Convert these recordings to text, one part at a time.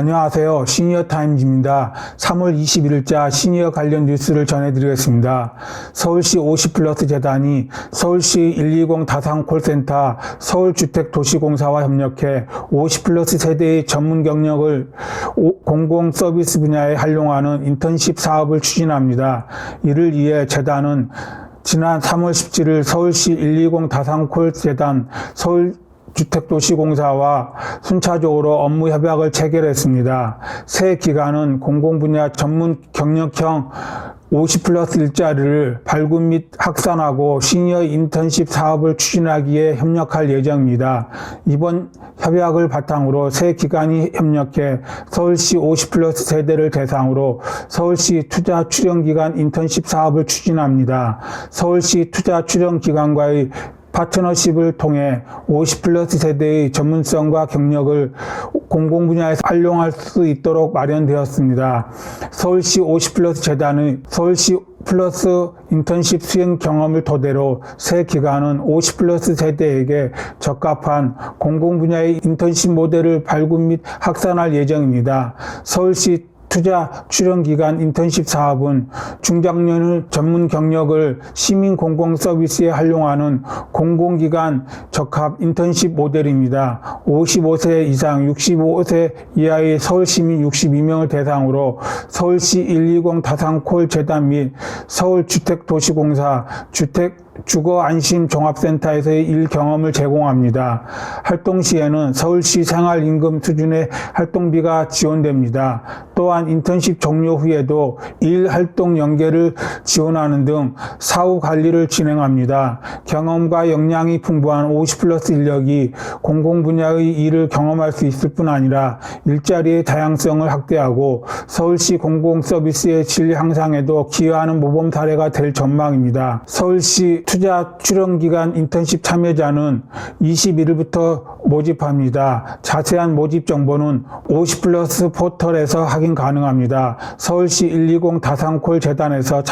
안녕하세요. 시니어타임즈입니다. 3월 21일자 시니어 관련 뉴스를 전해드리겠습니다. 서울시 50플러스 재단이 서울시 120 다산콜센터 서울주택도시공사와 협력해 50플러스 세대의 전문 경력을 공공서비스 분야에 활용하는 인턴십 사업을 추진합니다. 이를 위해 재단은 지난 3월 17일 서울시 120 다산콜 재단 서울주택도시공사와 순차적으로 업무 협약을 체결했습니다. 새 기간은 공공분야 전문 경력형 50플러스 일자리를 발굴 및 확산하고 시니어 인턴십 사업을 추진하기에 협력할 예정입니다. 이번 협약을 바탕으로 새 기관이 협력해 서울시 50플러스 세대를 대상으로 서울시 투자 출연기관 인턴십 사업을 추진합니다. 서울시 투자 출연기관과의 파트너십을 통해 50플러스 세대의 전문성과 경력을 공공분야에서 활용할 수 있도록 마련되었습니다. 서울시 50플러스 재단의 서울시 플러스 인턴십 수행 경험을 토대로 새 기관은 50플러스 세대에게 적합한 공공분야의 인턴십 모델을 발굴 및 확산할 예정입니다. 서울시 투자 출연기관 인턴십 사업은 중장년의 전문 경력을 시민 공공 서비스에 활용하는 공공기관 적합 인턴십 모델입니다. 55세 이상 65세 이하의 서울시민 62명을 대상으로 서울시 120 다산콜 재단 및 서울주택도시공사 주거안심종합센터에서의 일 경험을 제공합니다. 활동 시에는 서울시 생활임금 수준의 활동비가 지원됩니다. 또한 인턴십 종료 후에도 일 활동 연계를 지원하는 등 사후 관리를 진행합니다. 경험과 역량이 풍부한 50플러스 인력이 공공분야의 일을 경험할 수 있을 뿐 아니라 일자리의 다양성을 확대하고 서울시 공공서비스의 질 향상에도 기여하는 모범 사례가 될 전망입니다. 서울시 투자 출연기관 인턴십 참여자는 21일부터 모집합니다. 자세한 모집 정보는 50플러스 포털에서 확인 가능합니다. 서울시 120 다산콜 재단에서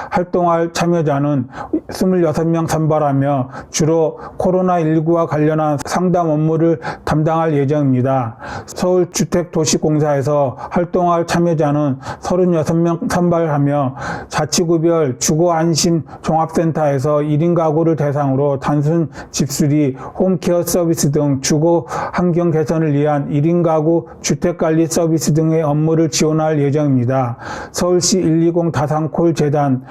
활동할 참여자는 26명 선발하며 주로 코로나19와 관련한 상담 업무를 담당할 예정입니다. 서울주택도시공사에서 활동할 참여자는 36명 선발하며 자치구별 주거안심종합센터에서 1인 가구를 대상으로 단순 집수리, 홈케어 서비스 등 주거 환경 개선을 위한 1인 가구 주택관리 서비스 등의 업무를 지원할 예정입니다. 서울시 120 다산콜 재단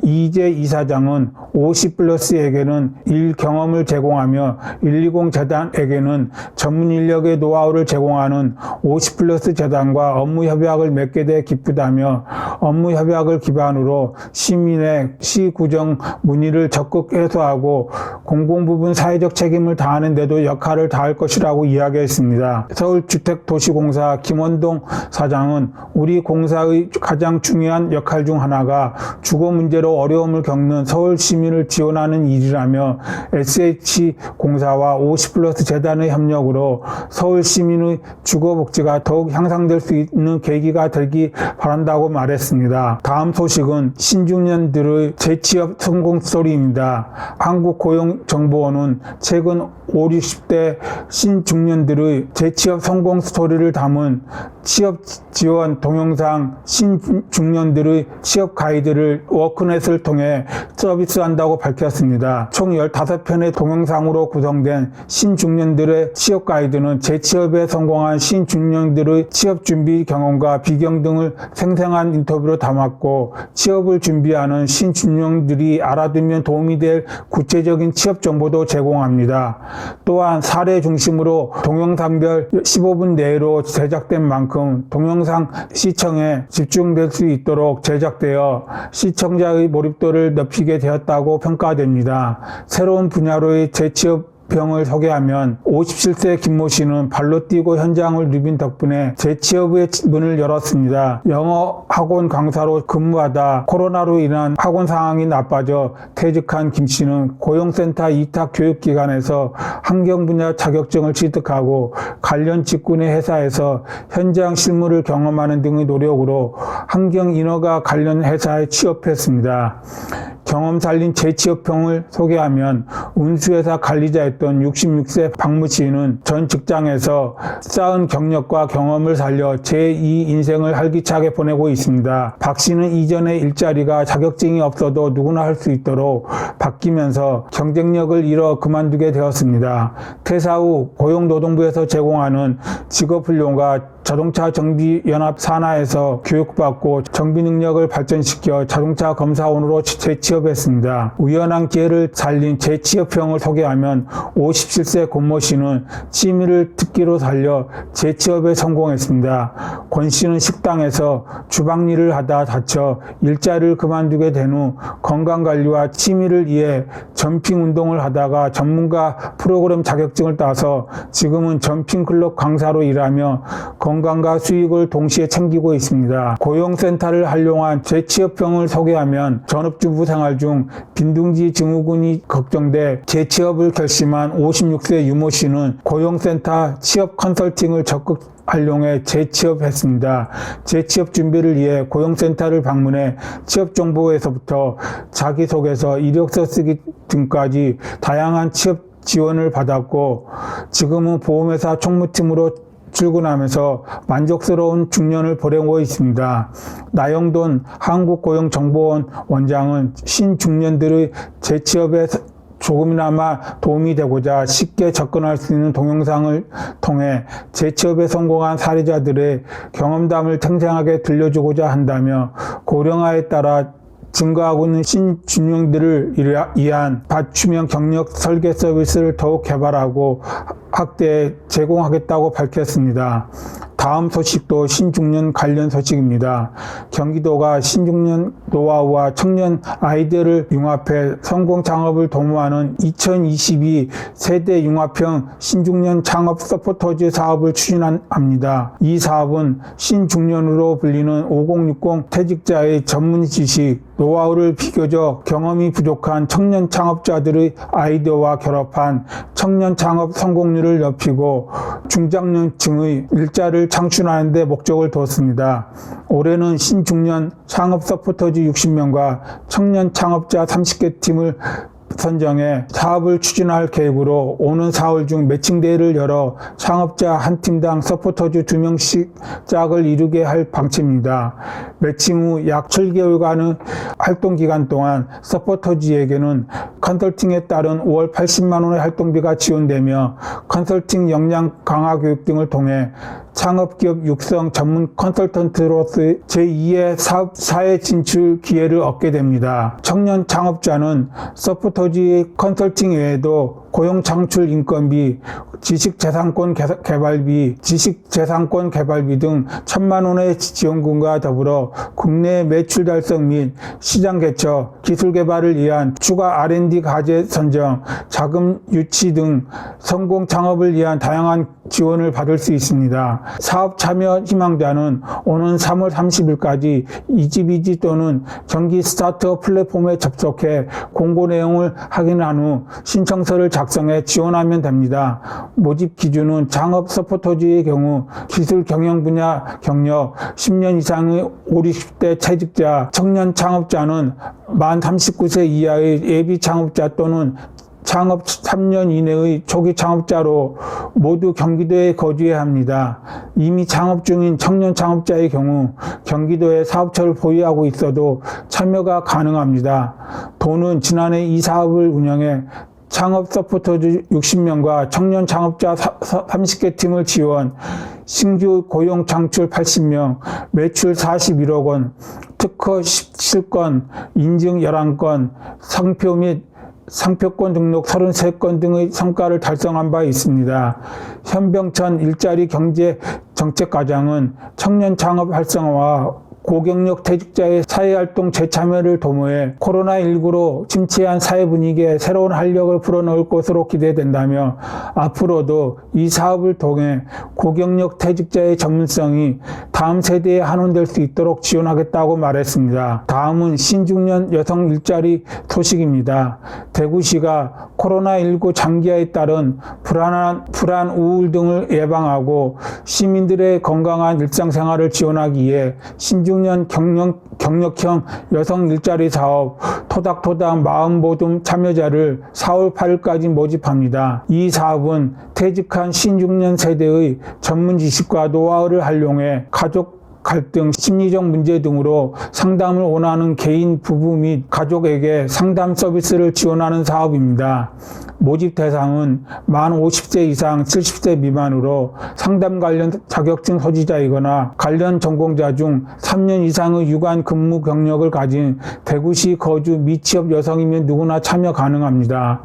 이재 이사장은 50플러스에게는 일 경험을 제공하며 120 재단에게는 전문 인력의 노하우를 제공하는 50플러스 재단과 업무 협약을 맺게 돼 기쁘다며 업무 협약을 기반으로 시민의 시구정 문의를 적극 해소하고 공공부문 사회적 책임을 다하는 데도 역할을 다할 것이라고 이야기했습니다. 서울주택도시공사 김원동 사장은 우리 공사의 가장 중요한 역할 중 하나가 주거 문제로 어려움을 겪는 서울 시민을 지원하는 일이라며 SH공사와 50플러스 재단의 협력으로 서울 시민의 주거 복지가 더욱 향상될 수 있는 계기가 되기 바란다고 말했습니다. 다음 소식은 신중년들의 재취업 성공 스토리입니다. 한국고용정보원은 최근 5, 60대 신중년들의 재취업 성공 스토리를 담은 취업 지원 동영상 신중년들의 취업 가이드를 워크넷을 통해 서비스한다고 밝혔습니다. 총 15편의 동영상으로 구성된 신중년들의 취업 가이드는 재취업에 성공한 신중년들의 취업 준비 경험과 비경 등을 생생한 인터뷰로 담았고 취업을 준비하는 신중년들이 알아두면 도움이 될 구체적인 취업 정보도 제공합니다. 또한 사례 중심으로 동영상별 15분 내로 제작된 만큼 동영상 시청에 집중될 수 있도록 제작되어 시청자의 몰입도를 높이게 되었다고 평가됩니다. 새로운 분야로의 재취업 병을 소개하면 57세 김모 씨는 발로 뛰고 현장을 누빈 덕분에 재취업의 문을 열었습니다. 영어 학원 강사로 근무하다 코로나로 인한 학원 상황이 나빠져 퇴직한 김 씨는 고용센터 위탁교육기관에서 환경 분야 자격증을 취득하고 관련 직군의 회사에서 현장 실무를 경험하는 등의 노력으로 환경 인허가 관련 회사에 취업했습니다. 경험 살린 재취업형을 소개하면 운수회사 관리자였던 66세 박모 씨는 전 직장에서 쌓은 경력과 경험을 살려 제2 인생을 활기차게 보내고 있습니다. 박 씨는 이전에 일자리가 자격증이 없어도 누구나 할 수 있도록 바뀌면서 경쟁력을 잃어 그만두게 되었습니다. 퇴사 후 고용노동부에서 제공하는 직업훈련과 자동차 정비연합 산하에서 교육받고 정비 능력을 발전시켜 자동차 검사원으로 재취업했습니다. 우연한 기회를 살린 재취업형을 소개하면 57세 권모 씨는 취미를 특기로 살려 재취업에 성공했습니다. 권 씨는 식당에서 주방 일을 하다 다쳐 일자리를 그만두게 된 후 건강관리와 취미를 위해 점핑 운동을 하다가 전문가 프로그램 자격증을 따서 지금은 점핑클럽 강사로 일하며 건강과 수익을 동시에 챙기고 있습니다. 고용센터를 활용한 재취업형을 소개하면 전업주부 생활 중 빈둥지 증후군이 걱정돼 재취업을 결심한 56세 유모 씨는 고용센터 취업 컨설팅을 적극 활용해 재취업했습니다. 재취업 준비를 위해 고용센터를 방문해 취업 정보에서부터 자기소개서, 이력서 쓰기 등까지 다양한 취업 지원을 받았고 지금은 보험회사 총무팀으로 출근하면서 만족스러운 중년을 보내고 있습니다. 나영돈 한국고용정보원 원장은 신중년들의 재취업에 조금이나마 도움이 되고자 쉽게 접근할 수 있는 동영상을 통해 재취업에 성공한 사례자들의 경험담을 생생하게 들려주고자 한다며 고령화에 따라 증가하고 있는 신중년들을 위한 맞춤형 경력 설계 서비스를 더욱 개발하고 확대해 제공하겠다고 밝혔습니다. 다음 소식도 신중년 관련 소식입니다. 경기도가 신중년 노하우와 청년 아이디어를 융합해 성공 창업을 도모하는 2022 세대 융합형 신중년 창업 서포터즈 사업을 추진합니다. 이 사업은 신중년으로 불리는 5060 퇴직자의 전문 지식, 노하우를 비교적 경험이 부족한 청년 창업자들의 아이디어와 결합한 청년 창업 성공률을 높이고 중장년층의 일자리를 창출하는 데 목적을 두었습니다. 올해는 신중년 창업 서포터즈 60명과 청년 창업자 30개 팀을 선정해 사업을 추진할 계획으로 오는 4월 중 매칭대회를 열어 창업자 한 팀당 서포터즈 2명씩 짝을 이루게 할 방침입니다. 매칭 후 약 7개월간의 활동 기간 동안 서포터즈에게는 컨설팅에 따른 5월 80만 원의 활동비가 지원되며 컨설팅 역량 강화 교육 등을 통해 창업기업 육성 전문 컨설턴트로서의 제2의 사회 진출 기회를 얻게 됩니다. 청년 창업자는 서포터즈의 컨설팅 외에도 고용 창출 인건비, 지식재산권 개발비 등 1,000만 원의 지원금과 더불어 국내 매출 달성 및 시장 개척, 기술 개발을 위한 추가 R&D 과제 선정, 자금 유치 등 성공 창업을 위한 다양한 지원을 받을 수 있습니다. 사업 참여 희망자는 오는 3월 30일까지 이지비지 또는 경기 스타트업 플랫폼에 접속해 공고 내용을 확인한 후 신청서를 작성해 지원하면 됩니다. 모집 기준은 창업 서포터즈의 경우 기술 경영 분야 경력 10년 이상의 50대 퇴직자, 청년 창업자는 만 39세 이하의 예비 창업자 또는 창업 3년 이내의 초기 창업자로 모두 경기도에 거주해야 합니다. 이미 창업 중인 청년 창업자의 경우 경기도에 사업처를 보유하고 있어도 참여가 가능합니다. 도는 지난해 이 사업을 운영해 창업 서포터즈 60명과 청년 창업자 30개 팀을 지원, 신규 고용 창출 80명, 매출 41억 원, 특허 17건, 인증 11건, 상표 및 상표권 등록 33건 등의 성과를 달성한 바 있습니다. 현병천 일자리 경제 정책과장은 청년 창업 활성화와 고경력 퇴직자의 사회활동 재참여를 도모해 코로나19로 침체한 사회 분위기에 새로운 활력을 불어넣을 것으로 기대된다며 앞으로도 이 사업을 통해 고경력 퇴직자의 전문성이 다음 세대에 환원될 수 있도록 지원하겠다고 말했습니다. 다음은 신중년 여성 일자리 소식입니다. 대구시가 코로나19 장기화에 따른 불안, 우울 등을 예방하고 시민들의 건강한 일상생활을 지원하기 위해 신중년 신중년 경력형 여성 일자리 사업 토닥토닥 마음보듬 참여자를 4월 8일까지 모집합니다. 이 사업은 퇴직한 신중년 세대의 전문 지식과 노하우를 활용해 가족 갈등, 심리적 문제 등으로 상담을 원하는 개인, 부부 및 가족에게 상담 서비스를 지원하는 사업입니다. 모집 대상은 만 50세 이상 70세 미만으로 상담 관련 자격증 소지자이거나 관련 전공자 중 3년 이상의 유관 근무 경력을 가진 대구시 거주 미취업 여성이면 누구나 참여 가능합니다.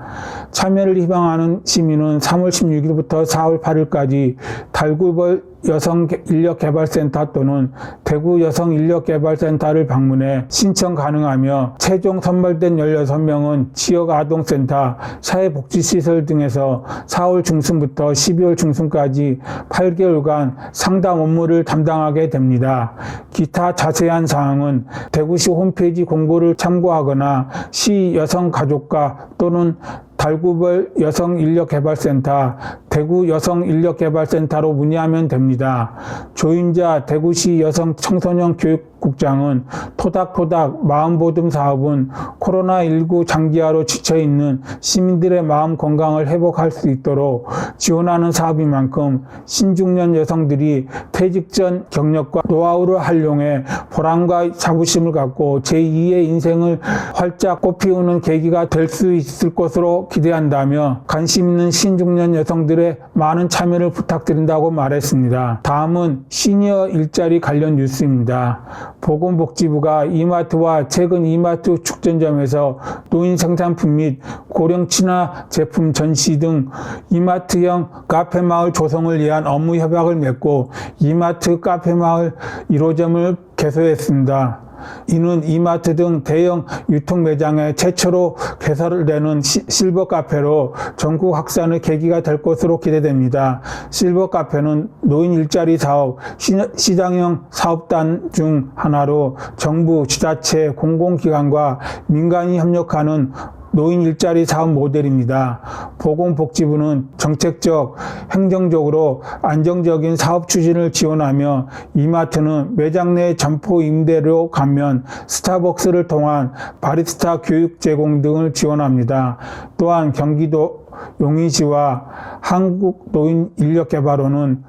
참여를 희망하는 시민은 3월 16일부터 4월 8일까지 달구벌 여성인력개발센터 또는 대구 여성인력개발센터를 방문해 신청 가능하며 최종 선발된 16명은 지역아동센터, 사회복지시설 등에서 4월 중순부터 12월 중순까지 8개월간 상담 업무를 담당하게 됩니다. 기타 자세한 사항은 대구시 홈페이지 공고를 참고하거나 시 여성가족과 또는 달구벌 여성인력개발센터, 대구 여성인력개발센터로 문의하면 됩니다. 조임자 대구시 여성청소년교육국장은 토닥토닥 마음보듬 사업은 코로나19 장기화로 지쳐있는 시민들의 마음 건강을 회복할 수 있도록 지원하는 사업인 만큼 신중년 여성들이 퇴직 전 경력과 노하우를 활용해 보람과 자부심을 갖고 제2의 인생을 활짝 꽃피우는 계기가 될 수 있을 것으로 기대한다며 관심 있는 신중년 여성들의 많은 참여를 부탁드린다고 말했습니다. 다음은 시니어 일자리 관련 뉴스입니다. 보건복지부가 이마트와 최근 이마트 축전점에서 노인 생산품 및 고령 친화 제품 전시 등 이마트형 카페마을 조성을 위한 업무 협약을 맺고 이마트 카페마을 1호점을 개소했습니다. 이는 이마트 등 대형 유통 매장에 최초로 개설되는 실버 카페로 전국 확산의 계기가 될 것으로 기대됩니다. 실버 카페는 노인 일자리 사업, 시장형 사업단 중 하나로 정부, 지자체, 공공기관과 민간이 협력하는 노인 일자리 사업 모델입니다. 보건복지부는 정책적, 행정적으로 안정적인 사업 추진을 지원하며 이마트는 매장 내 점포 임대료 감면, 스타벅스를 통한 바리스타 교육 제공 등을 지원합니다. 또한 경기도 용인시와 한국노인인력개발원은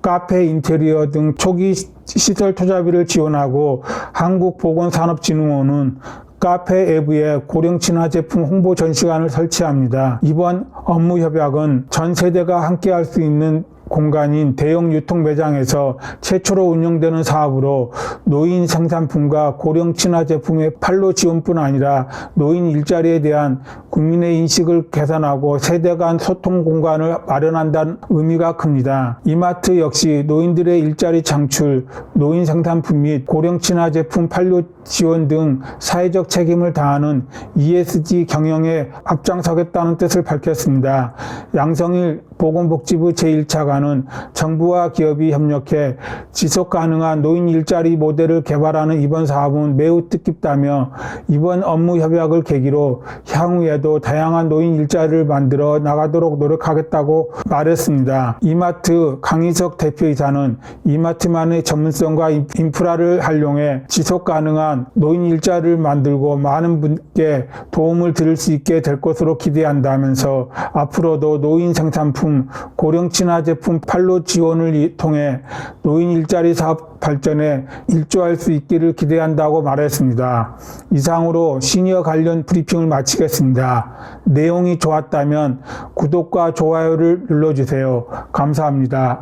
카페 인테리어 등 초기 시설 투자비를 지원하고 한국보건산업진흥원은 카페 앱에 고령 친화 제품 홍보 전시관을 설치합니다. 이번 업무 협약은 전 세대가 함께할 수 있는 공간인 대형 유통 매장에서 최초로 운영되는 사업으로 노인 생산품과 고령 친화 제품의 판로 지원뿐 아니라 노인 일자리에 대한 국민의 인식을 개선하고 세대 간 소통 공간을 마련한다는 의미가 큽니다. 이마트 역시 노인들의 일자리 창출, 노인 생산품 및 고령 친화 제품 판로 지원 등 사회적 책임을 다하는 ESG 경영에 앞장서겠다는 뜻을 밝혔습니다. 양성일 보건복지부 제1차관은 정부와 기업이 협력해 지속가능한 노인 일자리 모델을 개발하는 이번 사업은 매우 뜻깊다며 이번 업무 협약을 계기로 향후에도 다양한 노인 일자리를 만들어 나가도록 노력하겠다고 말했습니다. 이마트 강희석 대표이사는 이마트만의 전문성과 인프라를 활용해 지속가능한 노인 일자리를 만들고 많은 분께 도움을 드릴 수 있게 될 것으로 기대한다면서 앞으로도 노인 생산품, 고령 친화 제품 판로 지원을 통해 노인 일자리 사업 발전에 일조할 수 있기를 기대한다고 말했습니다. 이상으로 시니어 관련 브리핑을 마치겠습니다. 내용이 좋았다면 구독과 좋아요를 눌러주세요. 감사합니다.